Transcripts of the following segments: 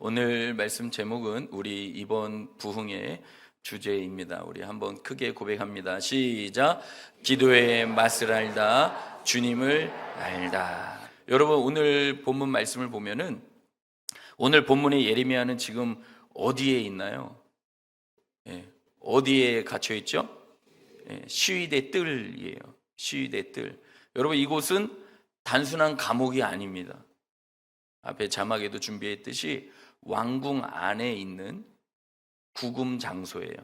오늘 말씀 제목은 우리 이번 부흥의 주제입니다. 우리 한번 크게 고백합니다. 시작. 기도의 맛을 알다, 주님을 알다. 여러분, 오늘 본문 말씀을 보면은 오늘 본문의 예레미야는 지금 어디에 있나요? 어디에 갇혀 있죠? 시위대 뜰이에요. 시위대 뜰. 여러분, 이곳은 단순한 감옥이 아닙니다. 앞에 자막에도 준비했듯이 왕궁 안에 있는 구금 장소예요.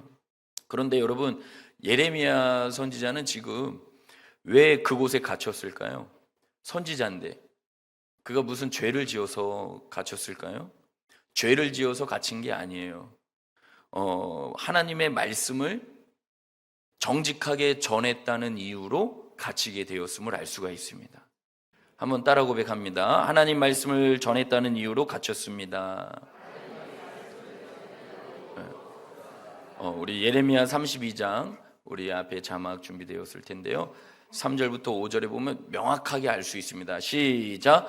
그런데 여러분, 예레미야 선지자는 지금 왜 그곳에 갇혔을까요? 선지자인데 그가 무슨 죄를 지어서 갇혔을까요? 죄를 지어서 갇힌 게 아니에요. 하나님의 말씀을 정직하게 전했다는 이유로 갇히게 되었음을 알 수가 있습니다. 한번 따라 고백합니다. 하나님 말씀을 전했다는 이유로 갇혔습니다. 우리 예레미야 32장 우리 앞에 자막 준비되었을 텐데요, 3절부터 5절에 보면 명확하게 알 수 있습니다. 시작.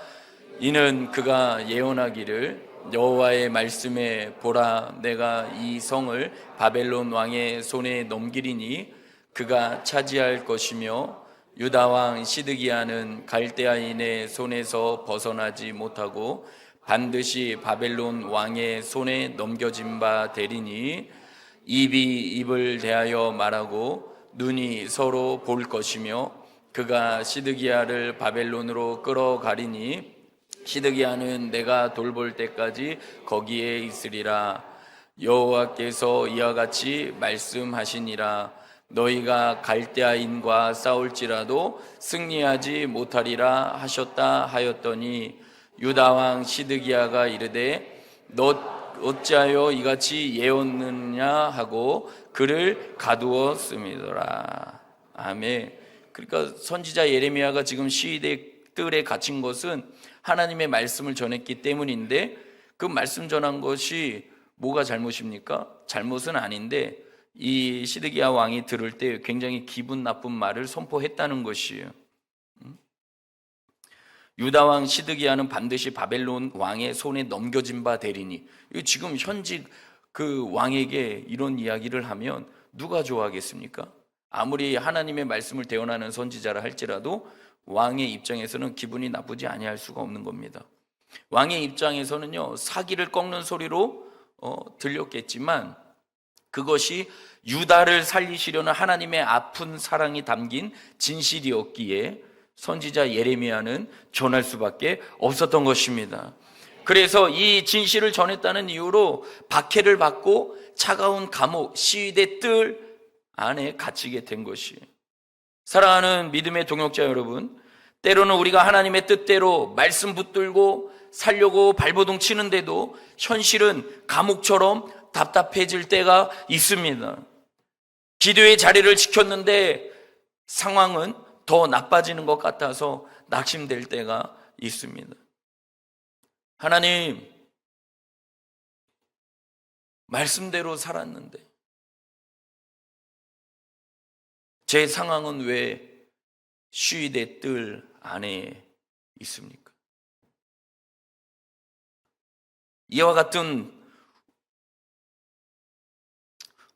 이는 그가 예언하기를 여호와의 말씀에 보라, 내가 이 성을 바벨론 왕의 손에 넘기리니 그가 차지할 것이며 유다 왕 시드기야는 갈대아인의 손에서 벗어나지 못하고 반드시 바벨론 왕의 손에 넘겨진 바 되리니 입이 입을 대하여 말하고 눈이 서로 볼 것이며 그가 시드기야를 바벨론으로 끌어가리니 시드기야는 내가 돌볼 때까지 거기에 있으리라. 여호와께서 이와 같이 말씀하시니라. 너희가 갈대아인과 싸울지라도 승리하지 못하리라 하셨다 하였더니 유다 왕 시드기야가 이르되 너 어찌하여 이같이 예언느냐 하고 그를 가두었음이더라. 아멘. 그러니까 선지자 예레미야가 지금 시위대 뜰에 갇힌 것은 하나님의 말씀을 전했기 때문인데, 그 말씀 전한 것이 뭐가 잘못입니까? 잘못은 아닌데 이 시드기야 왕이 들을 때 굉장히 기분 나쁜 말을 선포했다는 것이에요. 유다 왕 시드기야는 반드시 바벨론 왕의 손에 넘겨진 바 되리니, 지금 현직 그 왕에게 이런 이야기를 하면 누가 좋아하겠습니까? 아무리 하나님의 말씀을 대언하는 선지자라 할지라도 왕의 입장에서는 기분이 나쁘지 아니할 수가 없는 겁니다. 왕의 입장에서는요, 사기를 꺾는 소리로 들렸겠지만 그것이 유다를 살리시려는 하나님의 아픈 사랑이 담긴 진실이었기에 선지자 예레미야는 전할 수밖에 없었던 것입니다. 그래서 이 진실을 전했다는 이유로 박해를 받고 차가운 감옥, 시위대 뜰 안에 갇히게 된 것이에요. 사랑하는 믿음의 동역자 여러분, 때로는 우리가 하나님의 뜻대로 말씀 붙들고 살려고 발버둥 치는데도 현실은 감옥처럼 답답해질 때가 있습니다. 기도의 자리를 지켰는데 상황은 더 나빠지는 것 같아서 낙심될 때가 있습니다. 하나님, 말씀대로 살았는데 제 상황은 왜 시위대 뜰 안에 있습니까? 이와 같은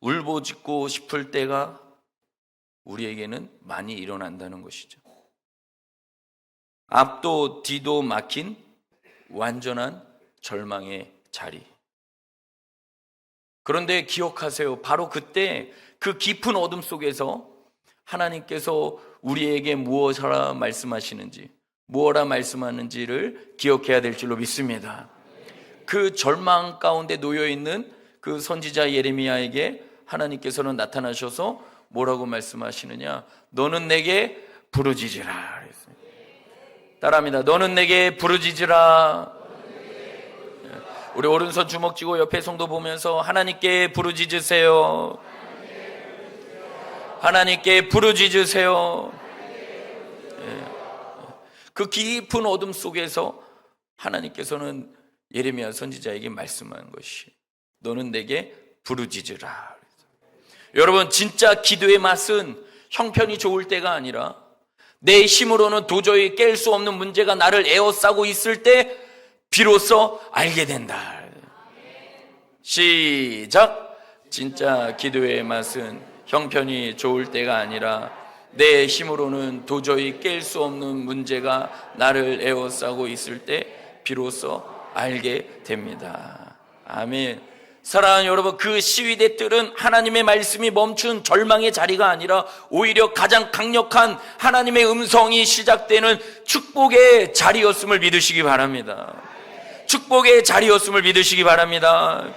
울부짖고 싶을 때가 우리에게는 많이 일어난다는 것이죠. 앞도 뒤도 막힌 완전한 절망의 자리. 그런데 기억하세요. 바로 그때 그 깊은 어둠 속에서 하나님께서 우리에게 무엇하라 말씀하시는지, 무엇라 말씀하는지를 기억해야 될 줄로 믿습니다. 그 절망 가운데 놓여있는 그 선지자 예레미야에게 하나님께서는 나타나셔서 뭐라고 말씀하시느냐? 너는 내게 부르짖으라. 따라합니다. 너는 내게 부르짖으라. 우리 오른손 주먹 쥐고 옆에 성도 보면서 하나님께 부르짖으세요. 하나님께 부르짖으세요. 그 깊은 어둠 속에서 하나님께서는 예레미야 선지자에게 말씀한 것이 너는 내게 부르짖으라. 여러분, 진짜 기도의 맛은 형편이 좋을 때가 아니라 내 힘으로는 도저히 깰 수 없는 문제가 나를 에워싸고 있을 때 비로소 알게 된다. 시작. 진짜 기도의 맛은 형편이 좋을 때가 아니라 내 힘으로는 도저히 깰 수 없는 문제가 나를 에워싸고 있을 때 비로소 알게 됩니다. 아멘. 사랑하는 여러분, 그 시위대 뜰은 하나님의 말씀이 멈춘 절망의 자리가 아니라 오히려 가장 강력한 하나님의 음성이 시작되는 축복의 자리였음을 믿으시기 바랍니다. 축복의 자리였음을 믿으시기 바랍니다.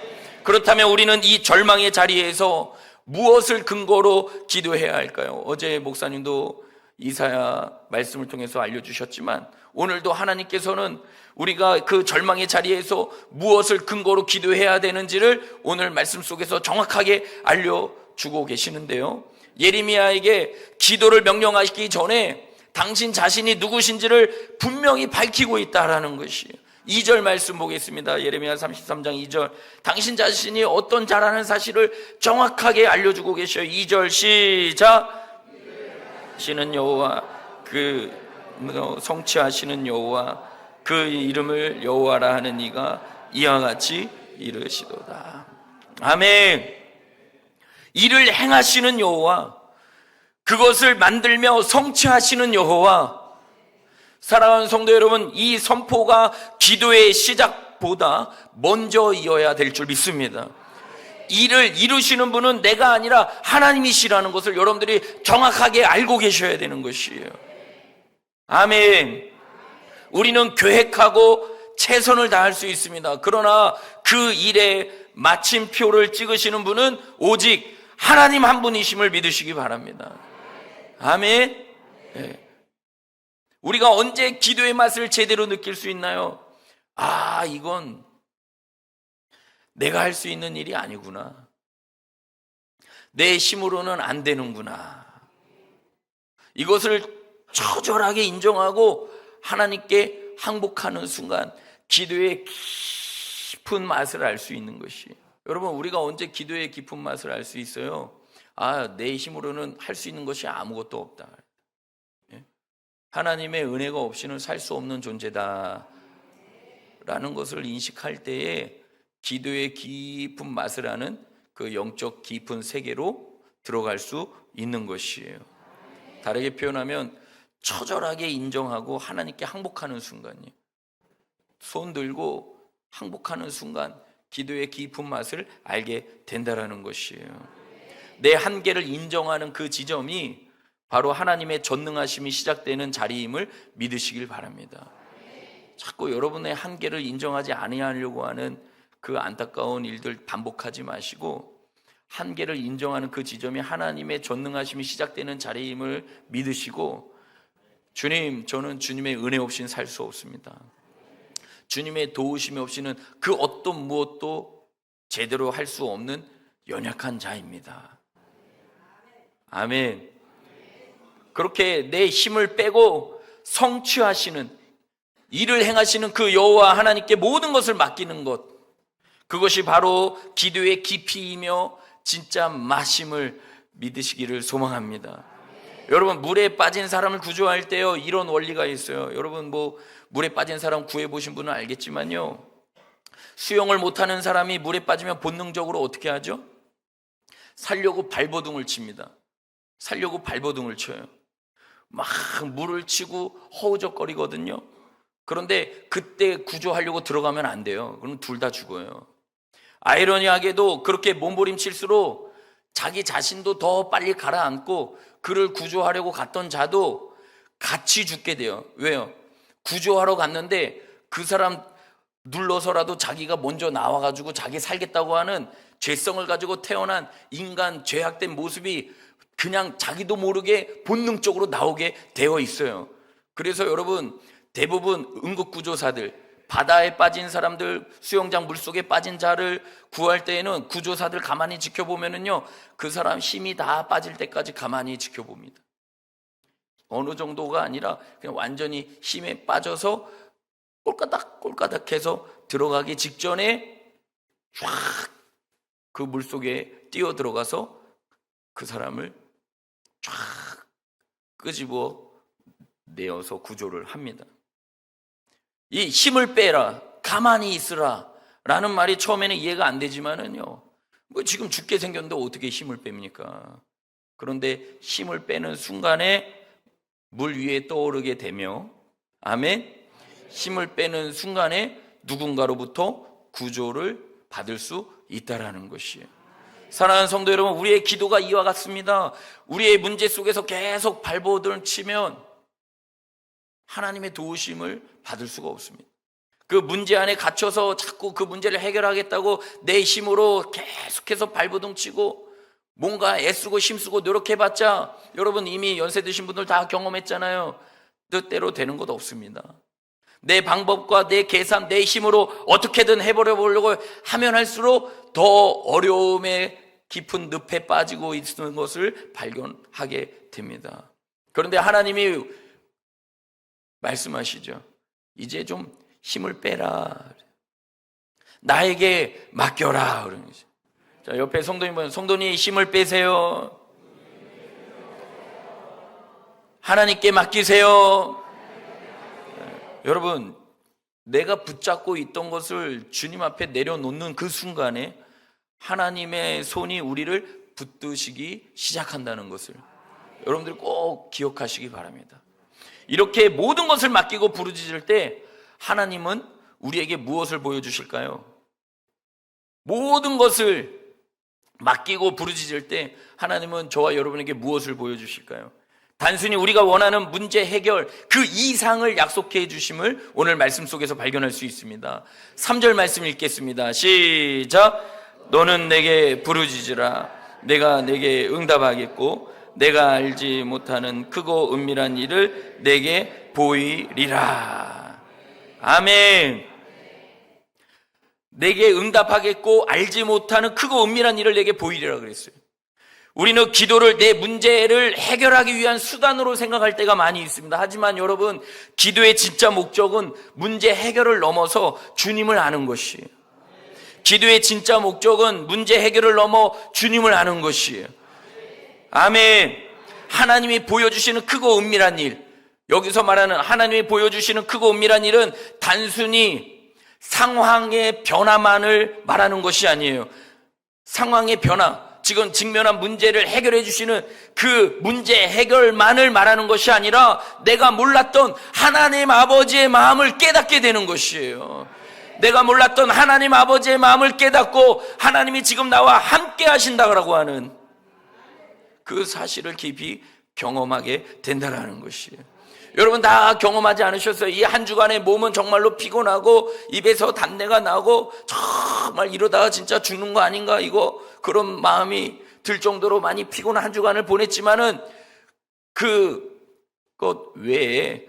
그렇다면 우리는 이 절망의 자리에서 무엇을 근거로 기도해야 할까요? 어제 목사님도 이사야 말씀을 통해서 알려주셨지만 오늘도 하나님께서는 우리가 그 절망의 자리에서 무엇을 근거로 기도해야 되는지를 오늘 말씀 속에서 정확하게 알려주고 계시는데요, 예레미야에게 기도를 명령하시기 전에 당신 자신이 누구신지를 분명히 밝히고 있다라는 것이에요. 2절 말씀 보겠습니다. 예레미야 33장 2절. 당신 자신이 어떤 자라는 사실을 정확하게 알려주고 계셔요. 2절 시작. 시는 여호와, 그 성취하시는 여호와, 그 이름을 여호와라 하는 이가 이와 같이 이르시도다. 아멘. 이를 행하시는 여호와, 그것을 만들며 성취하시는 여호와. 사랑하는 성도 여러분, 이 선포가 기도의 시작보다 먼저 이어야 될 줄 믿습니다. 이를 이루시는 분은 내가 아니라 하나님이시라는 것을 여러분들이 정확하게 알고 계셔야 되는 것이에요. 아멘. 우리는 계획하고 최선을 다할 수 있습니다. 그러나 그 일에 마침표를 찍으시는 분은 오직 하나님 한 분이심을 믿으시기 바랍니다. 아멘. 네. 우리가 언제 기도의 맛을 제대로 느낄 수 있나요? 아, 이건 내가 할 수 있는 일이 아니구나. 내 힘으로는 안 되는구나. 이것을 처절하게 인정하고 하나님께 항복하는 순간 기도의 깊은 맛을 알 수 있는 것이. 여러분, 우리가 언제 기도의 깊은 맛을 알 수 있어요? 아, 내 힘으로는 할 수 있는 것이 아무것도 없다. 하나님의 은혜가 없이는 살 수 없는 존재다 라는 것을 인식할 때에 기도의 깊은 맛을 아는 그 영적 깊은 세계로 들어갈 수 있는 것이에요. 다르게 표현하면 처절하게 인정하고 하나님께 항복하는 순간이에요. 손 들고 항복하는 순간 기도의 깊은 맛을 알게 된다라는 것이에요. 내 한계를 인정하는 그 지점이 바로 하나님의 전능하심이 시작되는 자리임을 믿으시길 바랍니다. 자꾸 여러분의 한계를 인정하지 아니하려고 하는 그 안타까운 일들 반복하지 마시고, 한계를 인정하는 그 지점이 하나님의 전능하심이 시작되는 자리임을 믿으시고, 주님, 저는 주님의 은혜 없이는 살 수 없습니다. 주님의 도우심이 없이는 그 어떤 무엇도 제대로 할 수 없는 연약한 자입니다. 아멘. 그렇게 내 힘을 빼고 성취하시는, 일을 행하시는 그 여호와 하나님께 모든 것을 맡기는 것, 그것이 바로 기도의 깊이이며 진짜 마심을 믿으시기를 소망합니다. 여러분, 물에 빠진 사람을 구조할 때요, 이런 원리가 있어요. 여러분, 물에 빠진 사람 구해보신 분은 알겠지만요, 수영을 못하는 사람이 물에 빠지면 본능적으로 어떻게 하죠? 살려고 발버둥을 칩니다. 살려고 발버둥을 쳐요. 막 물을 치고 허우적거리거든요. 그런데 그때 구조하려고 들어가면 안 돼요. 그럼 둘 다 죽어요. 아이러니하게도 그렇게 몸부림칠수록 자기 자신도 더 빨리 가라앉고 그를 구조하려고 갔던 자도 같이 죽게 돼요. 왜요? 구조하러 갔는데 그 사람 눌러서라도 자기가 먼저 나와가지고 자기 살겠다고 하는 죄성을 가지고 태어난 인간, 죄악된 모습이 그냥 자기도 모르게 본능적으로 나오게 되어 있어요. 그래서 여러분, 대부분 응급구조사들, 바다에 빠진 사람들, 수영장 물속에 빠진 자를 구할 때에는 구조사들 가만히 지켜보면은요, 그 사람 힘이 다 빠질 때까지 가만히 지켜봅니다. 어느 정도가 아니라 그냥 완전히 힘에 빠져서 꼴까닥 해서 들어가기 직전에 쫙 그 물속에 뛰어 들어가서 그 사람을 쫙 끄집어 내어서 구조를 합니다. 이 힘을 빼라, 가만히 있으라, 라는 말이 처음에는 이해가 안 되지만은요, 뭐 지금 죽게 생겼는데 어떻게 힘을 뺍니까? 그런데 힘을 빼는 순간에 물 위에 떠오르게 되며, 아멘? 힘을 빼는 순간에 누군가로부터 구조를 받을 수 있다라는 것이에요. 사랑하는 성도 여러분, 우리의 기도가 이와 같습니다. 우리의 문제 속에서 계속 발버둥을 치면 하나님의 도우심을 받을 수가 없습니다. 그 문제 안에 갇혀서 자꾸 그 문제를 해결하겠다고 내 힘으로 계속해서 발버둥 치고 뭔가 애쓰고 힘쓰고 노력해봤자, 여러분 이미 연세 드신 분들 다 경험했잖아요. 뜻대로 되는 것 없습니다. 내 방법과 내 계산, 내 힘으로 어떻게든 해보려 보려고 하면 할수록 더 어려움의 깊은 늪에 빠지고 있는 것을 발견하게 됩니다. 그런데 하나님이 말씀하시죠. 이제 좀 힘을 빼라. 나에게 맡겨라. 그러는 거죠. 자, 옆에 성도님 힘을 빼세요. 하나님께 맡기세요. 여러분, 내가 붙잡고 있던 것을 주님 앞에 내려놓는 그 순간에 하나님의 손이 우리를 붙드시기 시작한다는 것을 여러분들이 꼭 기억하시기 바랍니다. 이렇게 모든 것을 맡기고 부르짖을 때 하나님은 우리에게 무엇을 보여주실까요? 모든 것을 맡기고 부르짖을 때 하나님은 저와 여러분에게 무엇을 보여주실까요? 단순히 우리가 원하는 문제 해결 그 이상을 약속해 주심을 오늘 말씀 속에서 발견할 수 있습니다. 3절 말씀 읽겠습니다. 시작. 너는 내게 부르짖으라. 내가 내게 응답하겠고 내가 알지 못하는 크고 은밀한 일을 내게 보이리라. 아멘. 내게 응답하겠고 알지 못하는 크고 은밀한 일을 내게 보이리라 그랬어요. 우리는 기도를 내 문제를 해결하기 위한 수단으로 생각할 때가 많이 있습니다. 하지만 여러분, 기도의 진짜 목적은 문제 해결을 넘어서 주님을 아는 것이에요. 기도의 진짜 목적은 문제 해결을 넘어 주님을 아는 것이에요. 아멘. 하나님이 보여주시는 크고 은밀한 일, 여기서 말하는 하나님이 보여주시는 크고 은밀한 일은 단순히 상황의 변화만을 말하는 것이 아니에요. 상황의 변화, 지금 직면한 문제를 해결해 주시는 그 문제 해결만을 말하는 것이 아니라 내가 몰랐던 하나님 아버지의 마음을 깨닫게 되는 것이에요. 내가 몰랐던 하나님 아버지의 마음을 깨닫고 하나님이 지금 나와 함께 하신다고 하는 그 사실을 깊이 경험하게 된다는 것이에요. 여러분 다 경험하지 않으셨어요? 이 한 주간의 몸은 정말로 피곤하고 입에서 단내가 나고 정말 이러다가 진짜 죽는 거 아닌가, 이거 그런 마음이 들 정도로 많이 피곤한 한 주간을 보냈지만은 그것 외에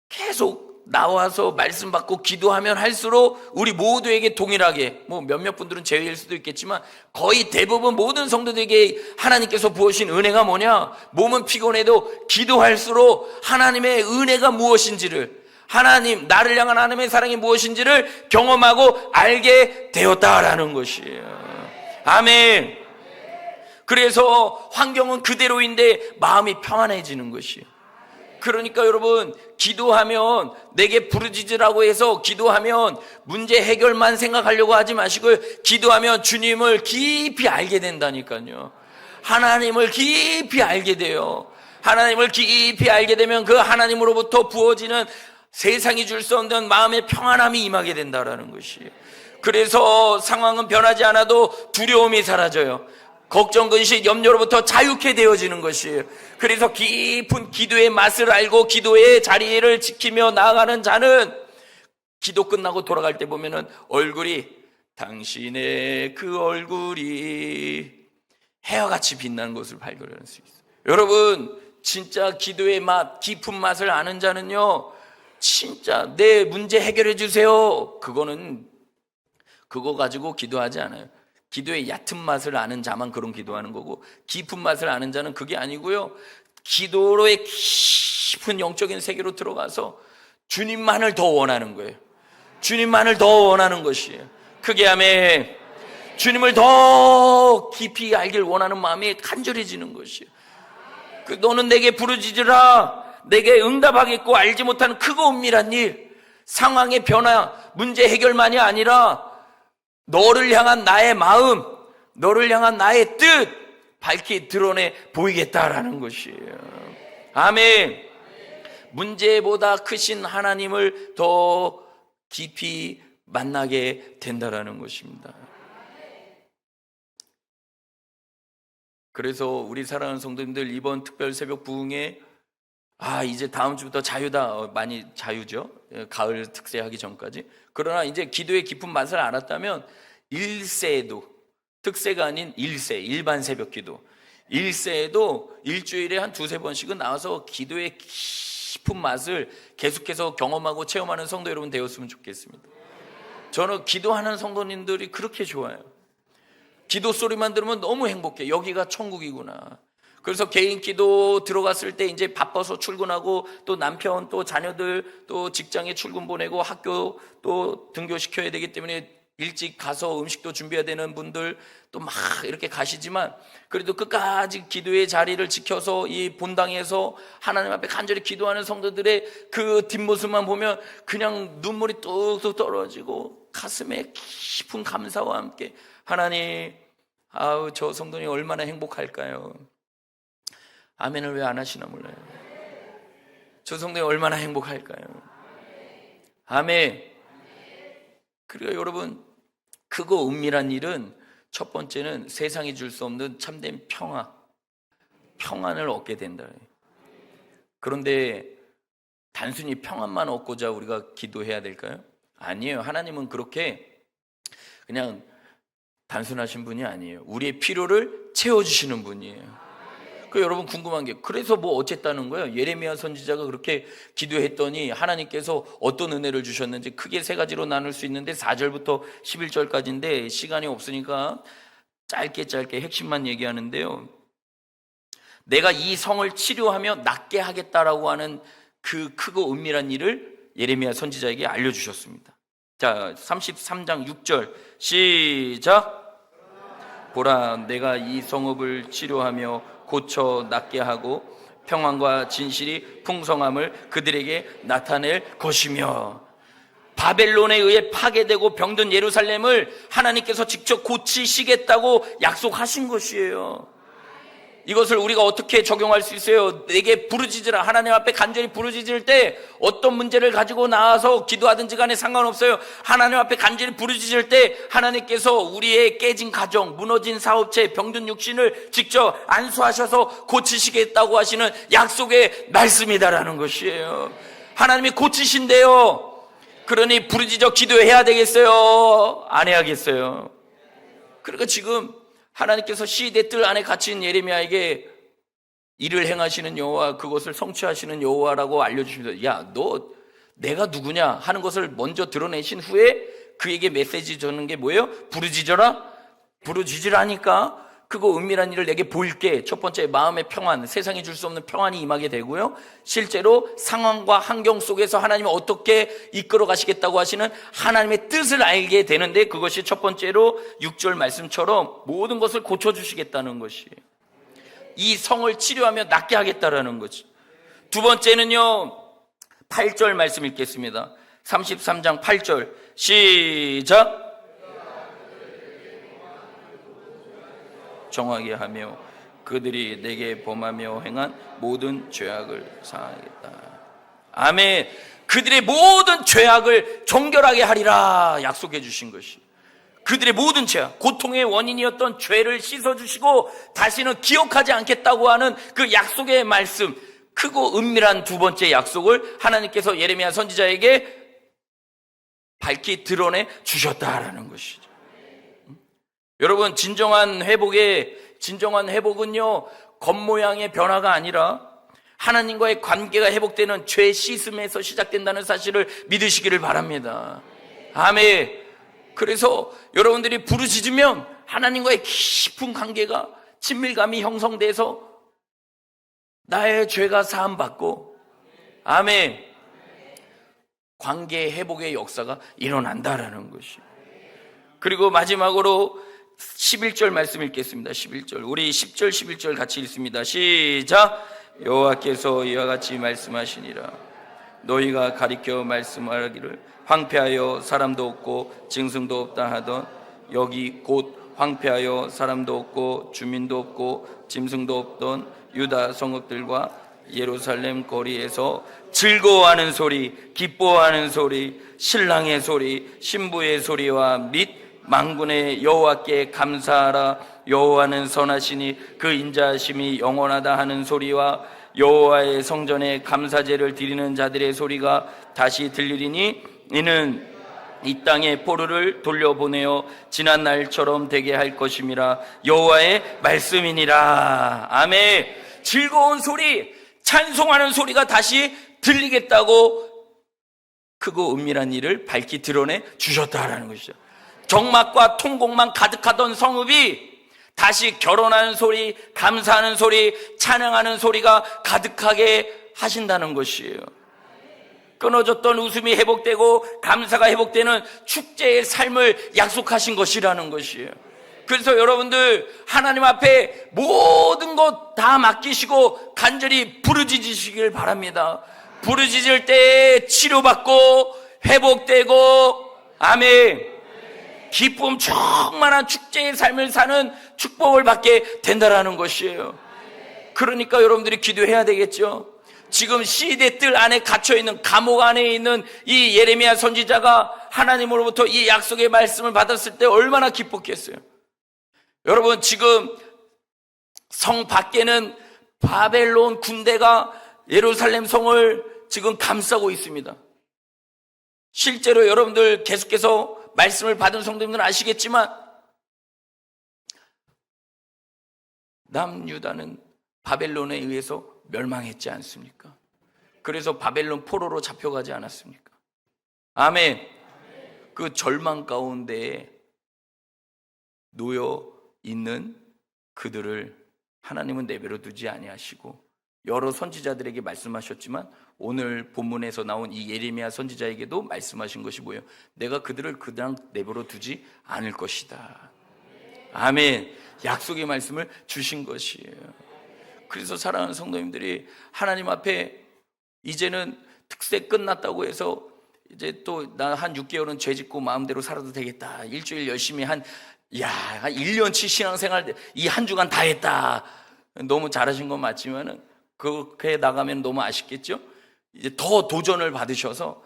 계속 나와서 말씀 받고 기도하면 할수록 우리 모두에게 동일하게, 뭐 몇몇 분들은 제외일 수도 있겠지만 거의 대부분 모든 성도들에게 하나님께서 부으신 은혜가 뭐냐? 몸은 피곤해도 기도할수록 하나님의 은혜가 무엇인지를, 하나님, 나를 향한 하나님의 사랑이 무엇인지를 경험하고 알게 되었다라는 것이에요. 아멘. 그래서 환경은 그대로인데 마음이 평안해지는 것이에요. 그러니까 여러분, 기도하면 내게 부르짖으라고 해서 기도하면 문제 해결만 생각하려고 하지 마시고 기도하면 주님을 깊이 알게 된다니까요. 하나님을 깊이 알게 돼요. 하나님을 깊이 알게 되면 그 하나님으로부터 부어지는 세상이 줄 수 없는 마음의 평안함이 임하게 된다라는 것이에요. 그래서 상황은 변하지 않아도 두려움이 사라져요. 걱정, 근심, 염려로부터 자유케 되어지는 것이에요. 그래서 깊은 기도의 맛을 알고 기도의 자리를 지키며 나아가는 자는 기도 끝나고 돌아갈 때 보면은 얼굴이, 당신의 그 얼굴이 해와같이 빛나는 것을 발견할 수 있어요. 여러분, 진짜 기도의 맛, 깊은 맛을 아는 자는요, 진짜 내 문제 해결해 주세요, 그거 가지고 기도하지 않아요. 기도의 얕은 맛을 아는 자만 그런 기도하는 거고, 깊은 맛을 아는 자는 그게 아니고요, 기도로의 깊은 영적인 세계로 들어가서 주님만을 더 원하는 거예요. 주님만을 더 원하는 것이에요. 크게 아멘. 주님을 더 깊이 알길 원하는 마음이 간절해지는 것이에요. 너는 내게 부르짖으라. 내게 응답하겠고 알지 못하는 크고 은밀한 일, 상황의 변화, 문제 해결만이 아니라 너를 향한 나의 마음, 너를 향한 나의 뜻 밝히 드러내 보이겠다라는 것이에요. 아멘. 문제보다 크신 하나님을 더 깊이 만나게 된다라는 것입니다. 그래서 우리 사랑하는 성도님들, 이번 특별 새벽 부흥에 이제 다음 주부터 자유다. 많이 자유죠. 가을 특세하기 전까지. 그러나 이제 기도의 깊은 맛을 알았다면 1세에도, 특세가 아닌 1세, 일반 새벽 기도, 1세에도 일주일에 한 두세 번씩은 나와서 기도의 깊은 맛을 계속해서 경험하고 체험하는 성도 여러분 되었으면 좋겠습니다. 저는 기도하는 성도님들이 그렇게 좋아요. 기도 소리만 들으면 너무 행복해. 여기가 천국이구나. 그래서 개인 기도 들어갔을 때 이제 바빠서 출근하고 또 남편 또 자녀들 또 직장에 출근 보내고 학교 또 등교시켜야 되기 때문에 일찍 가서 음식도 준비해야 되는 분들 또 막 이렇게 가시지만 그래도 끝까지 기도의 자리를 지켜서 이 본당에서 하나님 앞에 간절히 기도하는 성도들의 그 뒷모습만 보면 그냥 눈물이 뚝뚝 떨어지고 가슴에 깊은 감사와 함께 하나님, 저 성도님 얼마나 행복할까요? 아멘을 왜 안 하시나 몰라요. 저 성도님 얼마나 행복할까요? 아멘. 그리고 여러분, 크고 은밀한 일은 첫 번째는 세상이 줄 수 없는 참된 평안을 얻게 된다. 그런데 단순히 평안만 얻고자 우리가 기도해야 될까요? 아니에요. 하나님은 그렇게 그냥 단순하신 분이 아니에요. 우리의 필요를 채워주시는 분이에요. 여러분 궁금한 게, 그래서 뭐 어쨌다는 거예요? 예레미야 선지자가 그렇게 기도했더니 하나님께서 어떤 은혜를 주셨는지 크게 세 가지로 나눌 수 있는데 4절부터 11절까지인데 시간이 없으니까 짧게 핵심만 얘기하는데요. 내가 이 성을 치료하며 낫게 하겠다라고 하는 그 크고 은밀한 일을 예레미야 선지자에게 알려주셨습니다. 자, 33장 6절 시작. 보라, 내가 이 성읍을 치료하며 고쳐 낫게 하고 평안과 진실이 풍성함을 그들에게 나타낼 것이며, 바벨론에 의해 파괴되고 병든 예루살렘을 하나님께서 직접 고치시겠다고 약속하신 것이에요. 이것을 우리가 어떻게 적용할 수 있어요? 내게 부르짖으라. 하나님 앞에 간절히 부르짖을 때 어떤 문제를 가지고 나와서 기도하든지 간에 상관없어요. 하나님 앞에 간절히 부르짖을 때 하나님께서 우리의 깨진 가정, 무너진 사업체, 병든 육신을 직접 안수하셔서 고치시겠다고 하시는 약속의 말씀이다라는 것이에요. 하나님이 고치신대요. 그러니 부르짖어 기도해야 되겠어요? 안 해야겠어요? 그러니까 지금 하나님께서 시대 뜰 안에 갇힌 예레미야에게 일을 행하시는 여호와, 그것을 성취하시는 여호와라고 알려주십니다. 야, 너 내가 누구냐 하는 것을 먼저 드러내신 후에 그에게 메시지 주는 게 뭐예요? 부르짖어라. 부르짖으라니까 그거 은밀한 일을 내게 보일게. 첫 번째, 마음의 평안, 세상이 줄 수 없는 평안이 임하게 되고요, 실제로 상황과 환경 속에서 하나님이 어떻게 이끌어 가시겠다고 하시는 하나님의 뜻을 알게 되는데, 그것이 첫 번째로 6절 말씀처럼 모든 것을 고쳐주시겠다는 것이에요. 이 성을 치료하며 낫게 하겠다라는 거지. 두 번째는요, 8절 말씀 읽겠습니다. 33장 8절 시작. 정하게 하며 그들이 내게 범하며 행한 모든 죄악을 사하겠다. 아멘. 그들의 모든 죄악을 정결하게 하리라 약속해 주신 것이, 그들의 모든 죄악, 고통의 원인이었던 죄를 씻어주시고 다시는 기억하지 않겠다고 하는 그 약속의 말씀, 크고 은밀한 두 번째 약속을 하나님께서 예레미야 선지자에게 밝히 드러내 주셨다라는 것이죠. 여러분, 진정한 회복은요, 겉모양의 변화가 아니라 하나님과의 관계가 회복되는 죄 씻음에서 시작된다는 사실을 믿으시기를 바랍니다. 아멘. 그래서 여러분들이 부르짖으면 하나님과의 깊은 관계가, 친밀감이 형성돼서 나의 죄가 사함받고, 아멘, 관계 회복의 역사가 일어난다라는 것이에요. 그리고 마지막으로 11절 말씀 읽겠습니다. 11절. 우리 10절 11절 같이 읽습니다. 시작. 여호와께서 이와 같이 말씀하시니라. 너희가 가리켜 말씀하기를 황폐하여 사람도 없고 짐승도 없다 하던 여기 곧 황폐하여 사람도 없고 주민도 없고 짐승도 없던 유다 성읍들과 예루살렘 거리에서 즐거워하는 소리, 기뻐하는 소리, 신랑의 소리, 신부의 소리와 및 만군의 여호와께 감사하라. 여호와는 선하시니 그 인자하심이 영원하다 하는 소리와 여호와의 성전에 감사제를 드리는 자들의 소리가 다시 들리리니 이는 이 땅에 포로를 돌려보내어 지난 날처럼 되게 할 것임이라. 여호와의 말씀이니라. 아멘. 즐거운 소리, 찬송하는 소리가 다시 들리겠다고 크고 은밀한 일을 밝히 드러내 주셨다라는 것이죠. 정막과 통곡만 가득하던 성읍이 다시 결혼하는 소리, 감사하는 소리, 찬양하는 소리가 가득하게 하신다는 것이에요. 끊어졌던 웃음이 회복되고 감사가 회복되는 축제의 삶을 약속하신 것이라는 것이에요. 그래서 여러분들 하나님 앞에 모든 것 다 맡기시고 간절히 부르짖으시길 바랍니다. 부르짖을 때 치료받고 회복되고 아멘, 기쁨 충만한 축제의 삶을 사는 축복을 받게 된다라는 것이에요. 그러니까 여러분들이 기도해야 되겠죠. 지금 시대 뜰 안에 갇혀있는, 감옥 안에 있는 이 예레미야 선지자가 하나님으로부터 이 약속의 말씀을 받았을 때 얼마나 기뻤겠어요. 여러분, 지금 성 밖에는 바벨론 군대가 예루살렘 성을 지금 감싸고 있습니다. 실제로 여러분들 계속해서 말씀을 받은 성도님들은 아시겠지만 남유다는 바벨론에 의해서 멸망했지 않습니까? 그래서 바벨론 포로로 잡혀가지 않았습니까? 아멘. 그 절망 가운데에 놓여 있는 그들을 하나님은 내버려 두지 아니하시고 여러 선지자들에게 말씀하셨지만 오늘 본문에서 나온 이 예레미야 선지자에게도 말씀하신 것이 뭐예요? 내가 그들을 그냥 내버려 두지 않을 것이다. 아멘. 약속의 말씀을 주신 것이에요. 그래서 사랑하는 성도님들이 하나님 앞에 이제는 특세 끝났다고 해서 이제 또 나 한 6개월은 죄 짓고 마음대로 살아도 되겠다. 일주일 열심히 한 1년치 신앙생활 이 한 주간 다 했다. 너무 잘하신 건 맞지만은 그렇게 나가면 너무 아쉽겠죠? 이제 더 도전을 받으셔서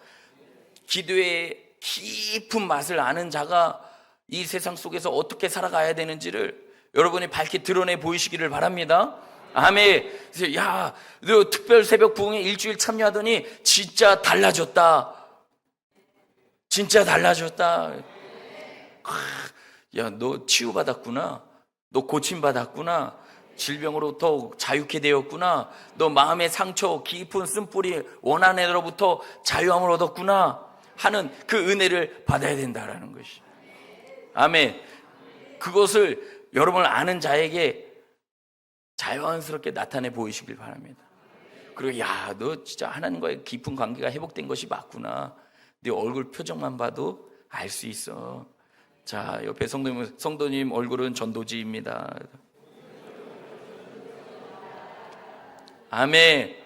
기도의 깊은 맛을 아는 자가 이 세상 속에서 어떻게 살아가야 되는지를 여러분이 밝게 드러내 보이시기를 바랍니다. 아멘. 그래서 너 특별 새벽 부흥에 일주일 참여하더니 진짜 달라졌다. 진짜 달라졌다. 야, 너 치유받았구나. 너 고침받았구나. 질병으로부터 자유케 되었구나. 너 마음의 상처, 깊은 쓴뿌리, 원한으로부터 자유함을 얻었구나 하는 그 은혜를 받아야 된다라는 것이. 아멘. 그것을 여러분을 아는 자에게 자연스럽게 나타내 보이시길 바랍니다. 그리고 너 진짜 하나님과의 깊은 관계가 회복된 것이 맞구나. 네 얼굴 표정만 봐도 알 수 있어. 자, 옆에 성도님 얼굴은 전도지입니다. 아멘.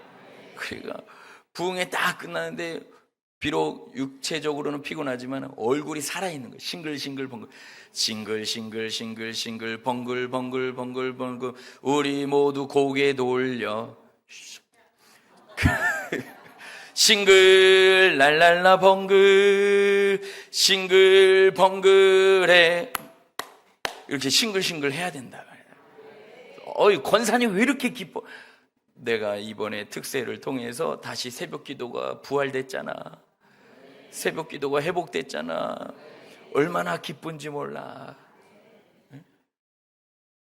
그러니까 부흥회 딱 끝나는데 비록 육체적으로는 피곤하지만 얼굴이 살아있는 거예요. 싱글싱글 번글, 싱글싱글 번글 번글 번글 번글. 우리 모두 고개 돌려 싱글 랄랄라 번글 싱글 번글해. 이렇게 싱글싱글 해야 된다. 권사님 왜 이렇게 기뻐? 내가 이번에 특세를 통해서 다시 새벽 기도가 부활됐잖아. 새벽 기도가 회복됐잖아. 얼마나 기쁜지 몰라.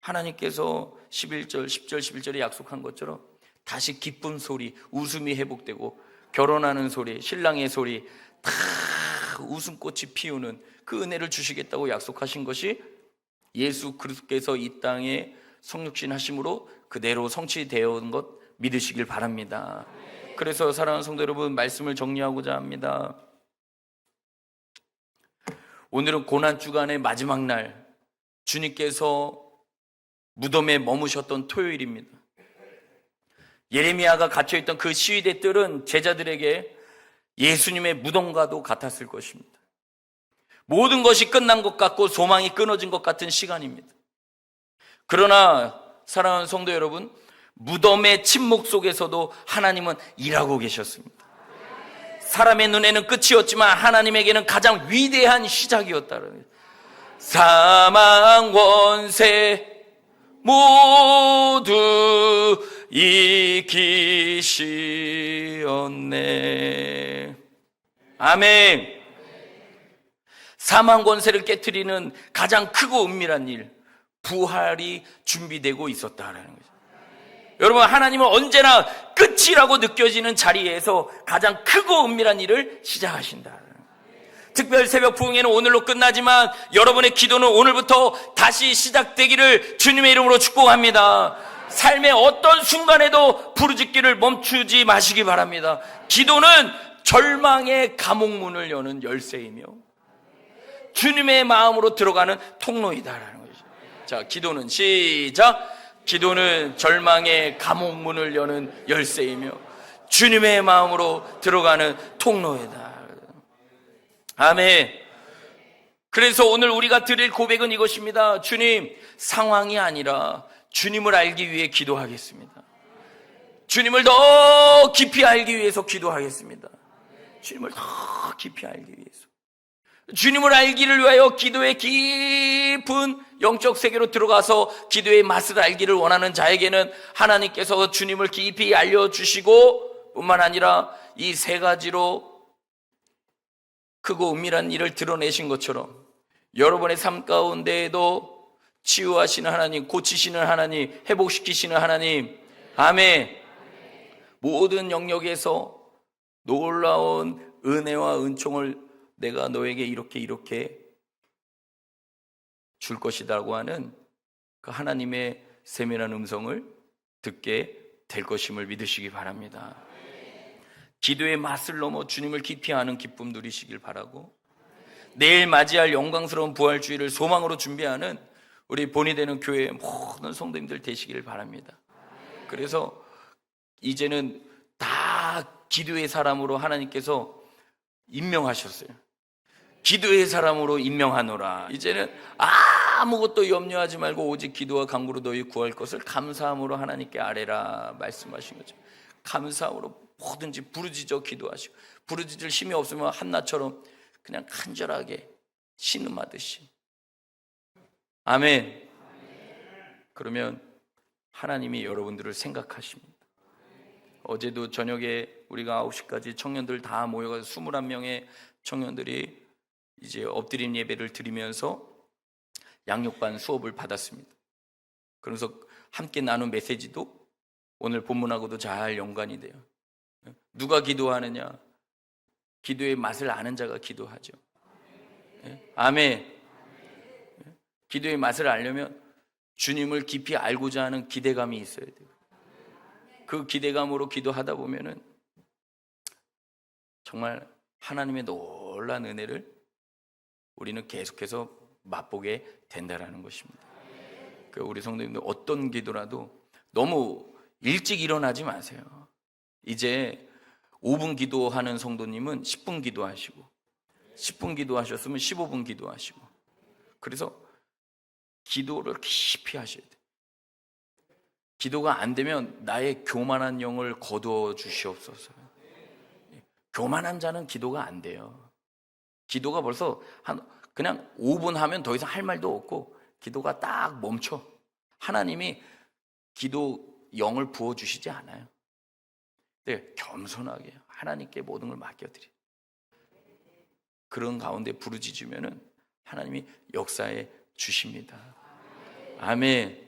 하나님께서 11절, 10절, 11절에 약속한 것처럼 다시 기쁜 소리, 웃음이 회복되고 결혼하는 소리, 신랑의 소리 다 웃음꽃이 피우는 그 은혜를 주시겠다고 약속하신 것이 예수 그리스도께서 이 땅에 성육신 하심으로 그대로 성취되어 온 것 믿으시길 바랍니다. 그래서 사랑하는 성도 여러분, 말씀을 정리하고자 합니다. 오늘은 고난주간의 마지막 날, 주님께서 무덤에 머무셨던 토요일입니다. 예레미야가 갇혀있던 그 시위대 뜰은 제자들에게 예수님의 무덤과도 같았을 것입니다. 모든 것이 끝난 것 같고 소망이 끊어진 것 같은 시간입니다. 그러나 사랑하는 성도 여러분, 무덤의 침묵 속에서도 하나님은 일하고 계셨습니다. 사람의 눈에는 끝이었지만 하나님에게는 가장 위대한 시작이었다는 거예요. 사망 원세 모두 이기시었네. 아멘. 사망 권세를 깨트리는 가장 크고 은밀한 일, 부활이 준비되고 있었다라는 거죠. 여러분, 하나님은 언제나 끝이라고 느껴지는 자리에서 가장 크고 은밀한 일을 시작하신다. 특별 새벽 부흥회는 오늘로 끝나지만 여러분의 기도는 오늘부터 다시 시작되기를 주님의 이름으로 축복합니다. 삶의 어떤 순간에도 부르짖기를 멈추지 마시기 바랍니다. 기도는 절망의 감옥문을 여는 열쇠이며 주님의 마음으로 들어가는 통로이다라는 거죠. 자, 기도는 시작. 기도는 절망의 감옥문을 여는 열쇠이며 주님의 마음으로 들어가는 통로이다. 아멘. 그래서 오늘 우리가 드릴 고백은 이것입니다. 주님, 상황이 아니라 주님을 알기 위해 기도하겠습니다. 주님을 더 깊이 알기 위해서 기도하겠습니다. 주님을 더 깊이 알기 위해서. 주님을 알기를 위하여 기도의 깊은 영적 세계로 들어가서 기도의 맛을 알기를 원하는 자에게는 하나님께서 주님을 깊이 알려주시고 뿐만 아니라 이 세 가지로 크고 은밀한 일을 드러내신 것처럼 여러분의 삶 가운데에도 치유하시는 하나님, 고치시는 하나님, 회복시키시는 하나님, 아멘. 모든 영역에서 놀라운 은혜와 은총을 내가 너에게 이렇게 줄 것이라고 하는 그 하나님의 세밀한 음성을 듣게 될 것임을 믿으시기 바랍니다. 기도의 맛을 넘어 주님을 깊이 아는 기쁨 누리시길 바라고, 내일 맞이할 영광스러운 부활주의를 소망으로 준비하는 우리 본이 되는 교회의 모든 성도님들 되시길 바랍니다. 그래서 이제는 다 기도의 사람으로 하나님께서 임명하셨어요. 기도의 사람으로 임명하노라. 이제는 아무것도 염려하지 말고 오직 기도와 간구로 너희 구할 것을 감사함으로 하나님께 아뢰라 말씀하신 거죠. 감사함으로 뭐든지 부르짖어 기도하시고, 부르짖을 힘이 없으면 한나처럼 그냥 간절하게 신음하듯이. 아멘. 그러면 하나님이 여러분들을 생각하십니다. 어제도 저녁에 우리가 9시까지 청년들 다 모여가서 21명의 청년들이 이제 엎드림 예배를 드리면서 양육반 수업을 받았습니다. 그래서 함께 나눈 메시지도 오늘 본문하고도 잘 연관이 돼요. 누가 기도하느냐? 기도의 맛을 아는 자가 기도하죠. 아멘. 기도의 맛을 알려면 주님을 깊이 알고자 하는 기대감이 있어야 돼요. 그 기대감으로 기도하다 보면은 정말 하나님의 놀라운 은혜를 우리는 계속해서 맛보게 된다라는 것입니다. 우리 성도님들 어떤 기도라도 너무 일찍 일어나지 마세요. 이제 5분 기도하는 성도님은 10분 기도하시고, 10분 기도하셨으면 15분 기도하시고, 그래서 기도를 깊이 하셔야 돼요. 기도가 안 되면 나의 교만한 영을 거두어 주시옵소서. 교만한 자는 기도가 안 돼요. 기도가 벌써 그냥 5분 하면 더 이상 할 말도 없고 기도가 딱 멈춰. 하나님이 기도 영을 부어주시지 않아요. 네, 겸손하게 하나님께 모든 걸 맡겨드려요. 그런 가운데 부르짖으면은 하나님이 역사해 주십니다. 아멘.